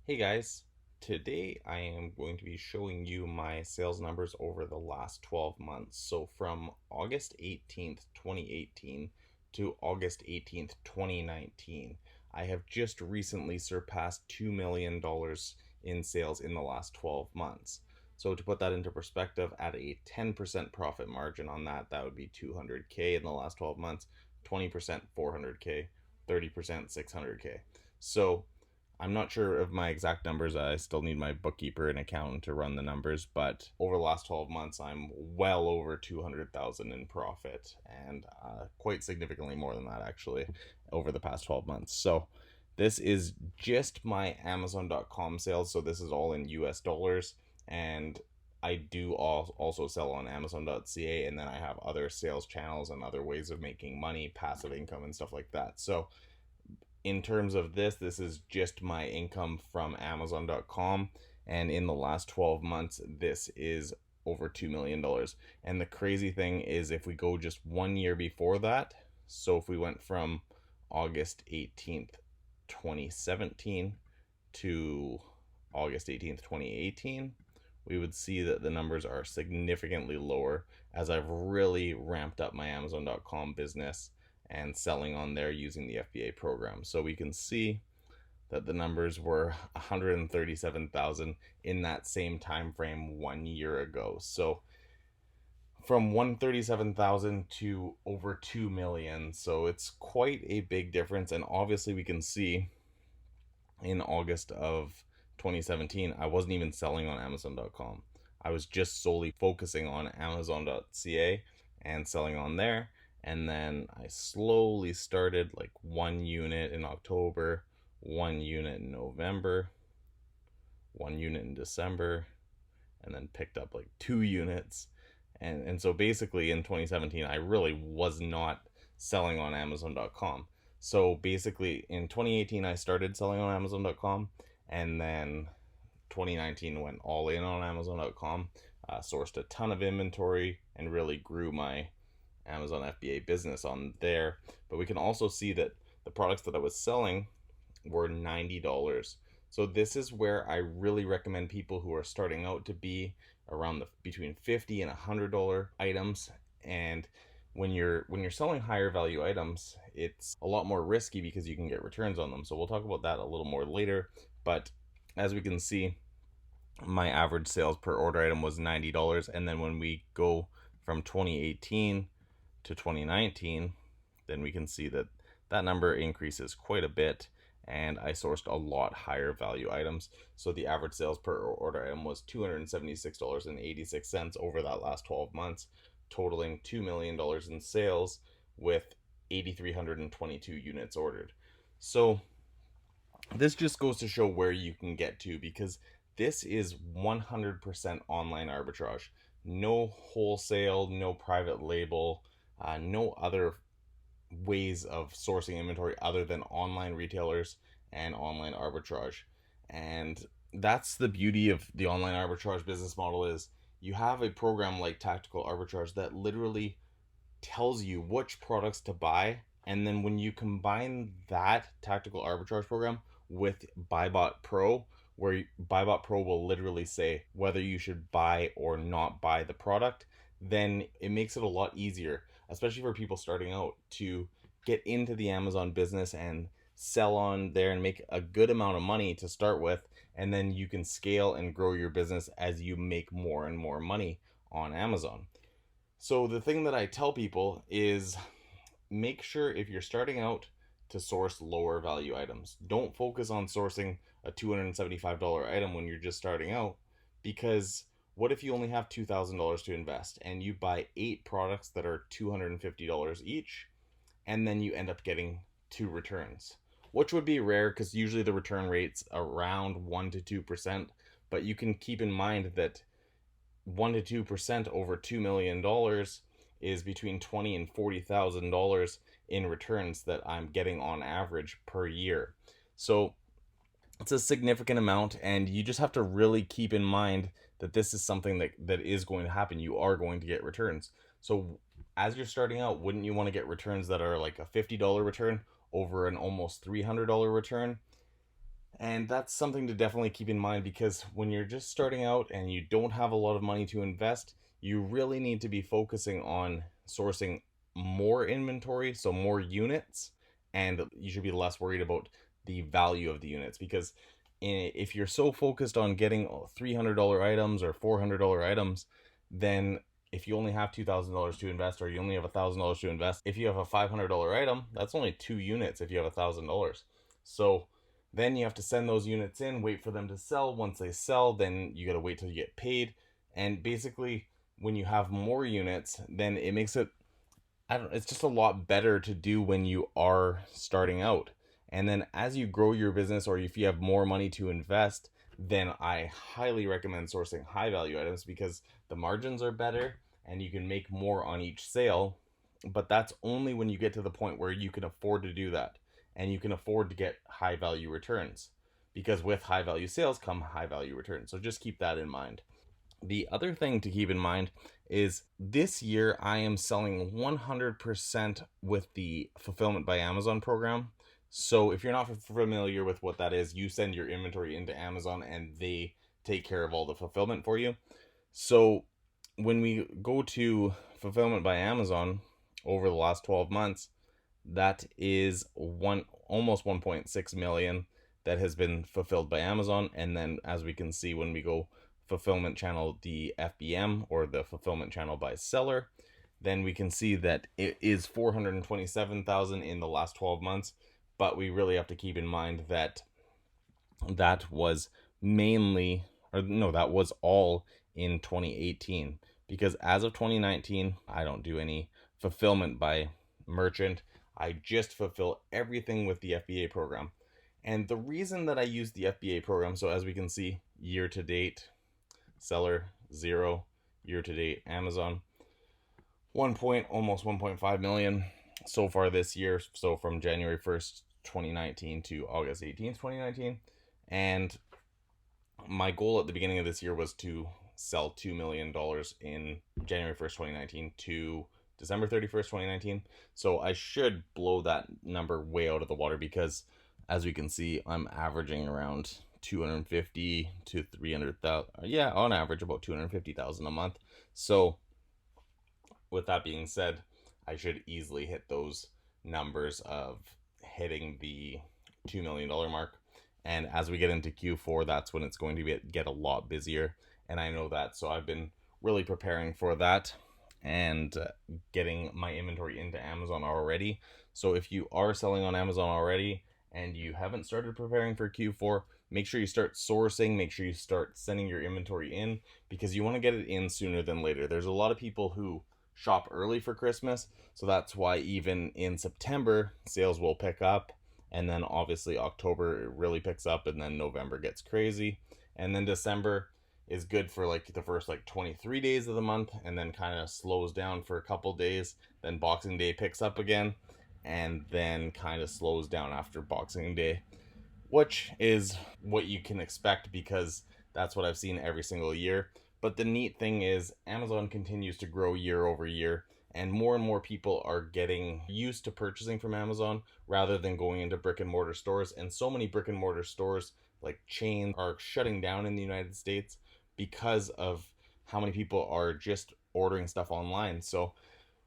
Hey guys, today I am going to be showing you my sales numbers over the last 12 months. So from August 18th, 2018 to August 18th, 2019, I have just recently surpassed $2 million in sales in the last 12 months. So to put that into perspective, at a 10% profit margin on that, that would be 200K in the last 12 months, 20% 400K, 30% 600K. So I'm not sure of my exact numbers. I still need my bookkeeper and accountant to run the numbers, but over the last 12 months, I'm well over 200,000 in profit, and quite significantly more than that actually over the past 12 months. So this is just my Amazon.com sales. So this is all in US dollars, and I do also sell on Amazon.ca, and then I have other sales channels and other ways of making money, passive income, and stuff like that. So in terms of this is just my income from Amazon.com. And in the last 12 months, this is over $2 million. And the crazy thing is, if we go just 1 year before that, so if we went from August 18th, 2017 to August 18th, 2018, we would see that the numbers are significantly lower as I've really ramped up my Amazon.com business and selling on there using the FBA program. So we can see that the numbers were 137,000 in that same time frame 1 year ago. So from 137,000 to over 2 million. So it's quite a big difference. And obviously we can see in August of 2017, I wasn't even selling on Amazon.com. I was just solely focusing on Amazon.ca and selling on there. And then I slowly started like 1 unit in October, 1 unit in November, 1 unit in December, and then picked up like 2 units. And so basically in 2017, I really was not selling on Amazon.com. So basically in 2018, I started selling on Amazon.com, and then 2019 went all in on Amazon.com, sourced a ton of inventory, and really grew my Amazon FBA business on there. But we can also see that the products that I was selling were $90. So this is where I really recommend people who are starting out to be around the between $50 and $100 items. And when you're selling higher value items, it's a lot more risky because you can get returns on them. So we'll talk about that a little more later. But as we can see, my average sales per order item was $90. And then when we go from 2018 to 2019, then we can see that that number increases quite a bit, and I sourced a lot higher value items. So the average sales per order item was $276.86 over that last 12 months, totaling $2 million in sales with 8,322 units ordered. So this just goes to show where you can get to, because this is 100% online arbitrage. No wholesale, no private label, no other ways of sourcing inventory other than online retailers and online arbitrage. And that's the beauty of the online arbitrage business model, is you have a program like tactical arbitrage that literally tells you which products to buy, and then when you combine that tactical arbitrage program with BuyBot Pro, where BuyBot Pro will literally say whether you should buy or not buy the product, then it makes it a lot easier, especially for people starting out, to get into the Amazon business and sell on there and make a good amount of money to start with, and then you can scale and grow your business as you make more and more money on Amazon. So the thing that I tell people is, make sure if you're starting out to source lower value items. Don't focus on sourcing a $275 item when you're just starting out, because what if you only have $2,000 to invest and you buy 8 products that are $250 each, and then you end up getting 2 returns, which would be rare because usually the return rate's around 1 to 2%, but you can keep in mind that 1 to 2% over $2 million is between $20,000 and $40,000 in returns that I'm getting on average per year. So it's a significant amount, and you just have to really keep in mind that this is something that is going to happen. You are going to get returns. So as you're starting out, wouldn't you want to get returns that are like a $50 return over an almost $300 return? And that's something to definitely keep in mind, because when you're just starting out and you don't have a lot of money to invest, you really need to be focusing on sourcing more inventory, so more units, and you should be less worried about the value of the units, because if you're so focused on getting $300 items or $400 items, then if you only have $2,000 to invest, or you only have $1,000 to invest, if you have a $500 item, that's only 2 units if you have $1,000. So then you have to send those units in, wait for them to sell. Once they sell, then you got to wait till you get paid. And basically, when you have more units, then it makes it, I don't, it's just a lot better to do when you are starting out. And then as you grow your business, or if you have more money to invest, then I highly recommend sourcing high value items, because the margins are better and you can make more on each sale. But that's only when you get to the point where you can afford to do that and you can afford to get high value returns, because with high value sales come high value returns. So just keep that in mind. The other thing to keep in mind is this year I am selling 100% with the Fulfillment by Amazon program. So if you're not familiar with what that is, you send your inventory into Amazon and they take care of all the fulfillment for you. So when we go to Fulfillment by Amazon over the last 12 months, that is almost 1.6 million that has been fulfilled by Amazon. And then as we can see, when we go fulfillment channel, the FBM, or the fulfillment channel by seller, then we can see that it is 427,000 in the last 12 months. But we really have to keep in mind that that was mainly, or no, that was all in 2018, because as of 2019 I don't do any fulfillment by merchant. I just fulfill everything with the FBA program. And the reason that I use the FBA program, so as we can see, year to date seller 0, year to date Amazon almost 1.5 million so far this year, so from January 1st 2019 to August 18th 2019. And my goal at the beginning of this year was to sell $2 million in January 1st 2019 to December 31st 2019. So I should blow that number way out of the water, because as we can see, I'm averaging around 250 to 300,000, yeah, on average about 250,000 a month. So with that being said, I should easily hit those numbers of hitting the $2 million mark. And as we get into Q4, that's when it's going to get a lot busier. And I know that. So I've been really preparing for that and getting my inventory into Amazon already. So if you are selling on Amazon already and you haven't started preparing for Q4, make sure you start sourcing, make sure you start sending your inventory in, because you want to get it in sooner than later. There's a lot of people who shop early for Christmas, so that's why even in September sales will pick up, and then obviously October it really picks up, and then November gets crazy, and then December is good for like the first like 23 days of the month, and then kind of slows down for a couple days. Then Boxing Day picks up again, and then kind of slows down after Boxing Day, which is what you can expect, because that's what I've seen every single year. But the neat thing is Amazon continues to grow year over year, and more people are getting used to purchasing from Amazon rather than going into brick and mortar stores. And so many brick and mortar stores, like chains, are shutting down in the United States because of how many people are just ordering stuff online. So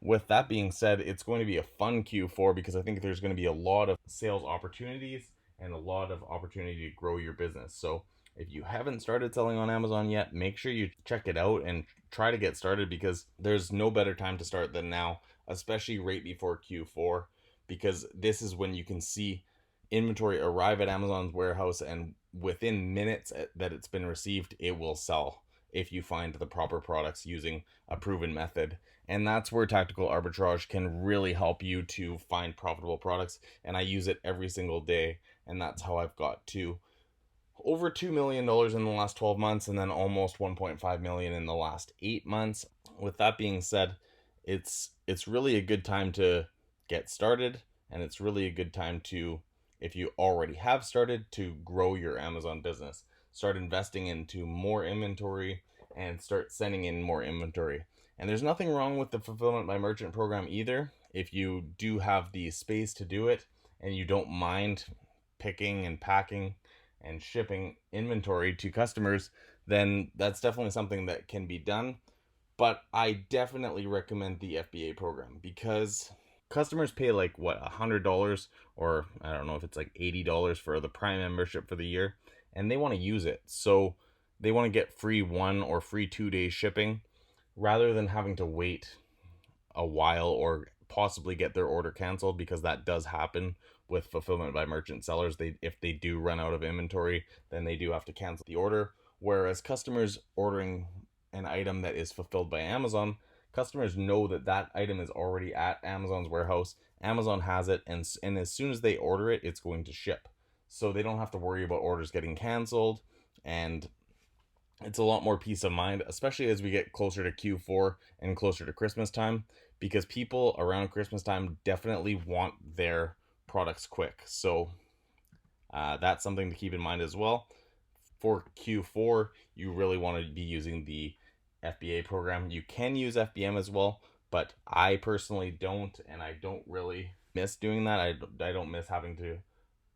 with that being said, it's going to be a fun Q4, because I think there's going to be a lot of sales opportunities and a lot of opportunity to grow your business. So if you haven't started selling on Amazon yet, make sure you check it out and try to get started, because there's no better time to start than now, especially right before Q4, because this is when you can see inventory arrive at Amazon's warehouse, and within minutes that it's been received, it will sell if you find the proper products using a proven method. And that's where tactical arbitrage can really help you to find profitable products. And I use it every single day, and that's how I've got to over $2 million in the last 12 months, and then almost 1.5 million in the last 8 months. With that being said, it's really a good time to get started, and it's really a good time to, if you already have started, to grow your Amazon business. Start investing into more inventory and start sending in more inventory. And there's nothing wrong with the Fulfillment by Merchant program either. If you do have the space to do it and you don't mind picking and packing and shipping inventory to customers, then that's definitely something that can be done. But I definitely recommend the FBA program because customers pay like what, $100, or I don't know if it's like $80 for the Prime membership for the year, and they want to use it. So they want to get free 1 or free 2 day shipping rather than having to wait a while or possibly get their order canceled, because that does happen with fulfillment by merchant sellers. They, if they do run out of inventory, then they do have to cancel the order. Whereas customers ordering an item that is fulfilled by Amazon, customers know that that item is already at Amazon's warehouse. Amazon has it, and as soon as they order it, it's going to ship. So they don't have to worry about orders getting canceled, and it's a lot more peace of mind, especially as we get closer to Q4 and closer to Christmas time, because people around Christmas time definitely want their products quick. So that's something to keep in mind as well. For Q4, you really want to be using the FBA program. You can use FBM as well, but I personally don't, and I don't really miss doing that. I don't miss having to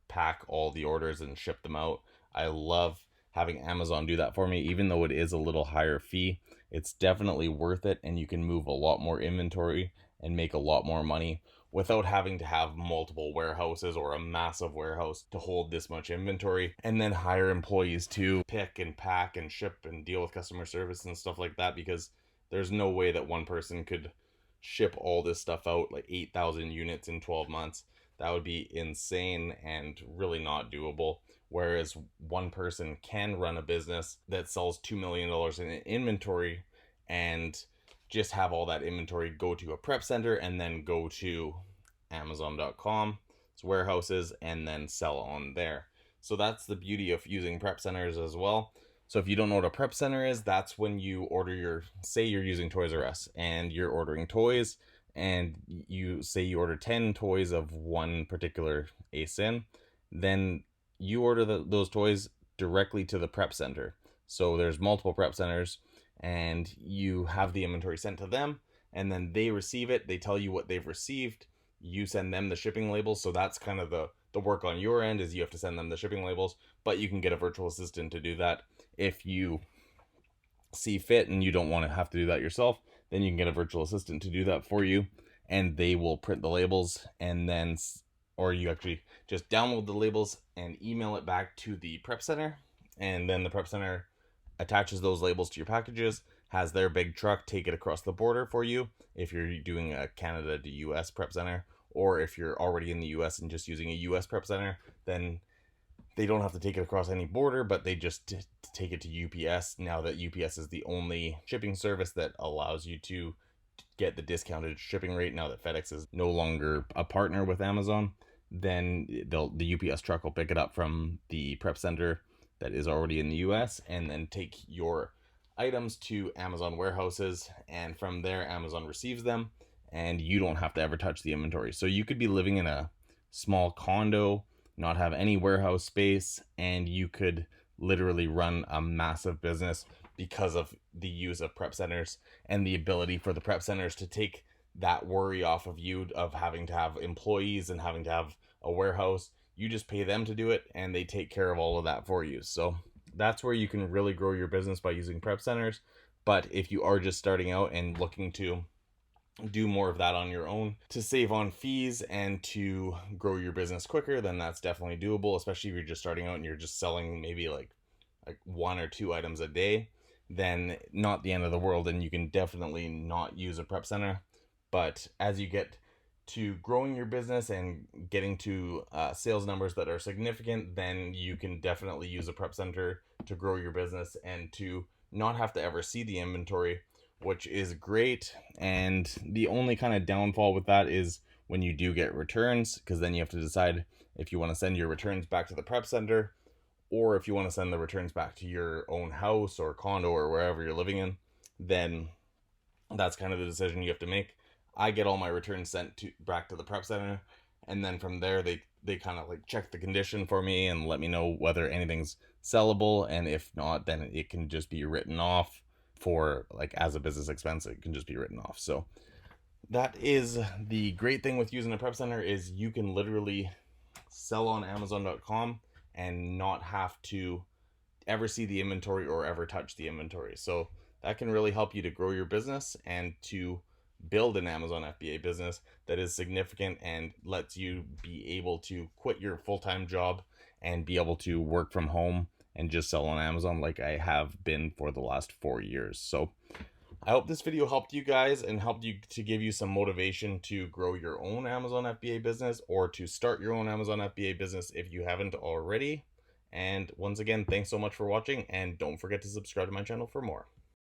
pack all the orders and ship them out. I love having Amazon do that for me, even though it is a little higher fee. It's definitely worth it, and you can move a lot more inventory and make a lot more money without having to have multiple warehouses or a massive warehouse to hold this much inventory, and then hire employees to pick and pack and ship and deal with customer service and stuff like that, because there's no way that one person could ship all this stuff out, like 8,000 units in 12 months. That would be insane and really not doable. Whereas one person can run a business that sells $2 million in inventory and just have all that inventory go to a prep center and then go to Amazon.com, warehouses, and then sell on there. So that's the beauty of using prep centers as well. So if you don't know what a prep center is, that's when you order your, say you're using Toys R Us and you're ordering toys, and you say you order 10 toys of one particular ASIN, then you order those toys directly to the prep center. So there's multiple prep centers, and you have the inventory sent to them, and then they receive it. They tell you what they've received. You send them the shipping labels. So that's kind of the work on your end, is you have to send them the shipping labels, but you can get a virtual assistant to do that if you see fit and you don't want to have to do that yourself. Then you can get a virtual assistant to do that for you, and they will print the labels, and then, or you actually just download the labels and email it back to the prep center, and then the prep center attaches those labels to your packages, has their big truck take it across the border for you if you're doing a Canada to US prep center, or if you're already in the US and just using a US prep center, then they don't have to take it across any border, but they just take it to UPS. Now that UPS is the only shipping service that allows you to get the discounted shipping rate, now that FedEx is no longer a partner with Amazon, then the UPS truck will pick it up from the prep center that is already in the US, and then take your items to Amazon warehouses, and from there Amazon receives them, and you don't have to ever touch the inventory. So you could be living in a small condo, not have any warehouse space, and you could literally run a massive business because of the use of prep centers and the ability for the prep centers to take that worry off of you of having to have employees and having to have a warehouse. You just pay them to do it, and they take care of all of that for you. So that's where you can really grow your business, by using prep centers. But if you are just starting out and looking to do more of that on your own to save on fees and to grow your business quicker, then that's definitely doable, especially if you're just starting out and you're just selling maybe like 1 or 2 items a day. Then not the end of the world, and you can definitely not use a prep center. But as you get to growing your business and getting to sales numbers that are significant, then you can definitely use a prep center to grow your business and to not have to ever see the inventory, which is great. And the only kind of downfall with that is when you do get returns, because then you have to decide if you want to send your returns back to the prep center, or if you want to send the returns back to your own house or condo or wherever you're living in. Then that's kind of the decision you have to make. I get all my returns sent back to the prep center, and then from there they kind of like check the condition for me and let me know whether anything's sellable, and if not, then it can just be written off for, like, as a business expense. It can just be written off. So that is the great thing with using a prep center, is you can literally sell on Amazon.com and not have to ever see the inventory or ever touch the inventory. So that can really help you to grow your business and to build an Amazon FBA business that is significant and lets you be able to quit your full-time job and be able to work from home and just sell on Amazon like I have been for the last 4 years. So I hope this video helped you guys and helped you to give you some motivation to grow your own Amazon FBA business or to start your own Amazon FBA business if you haven't already. And once again, thanks so much for watching, and don't forget to subscribe to my channel for more.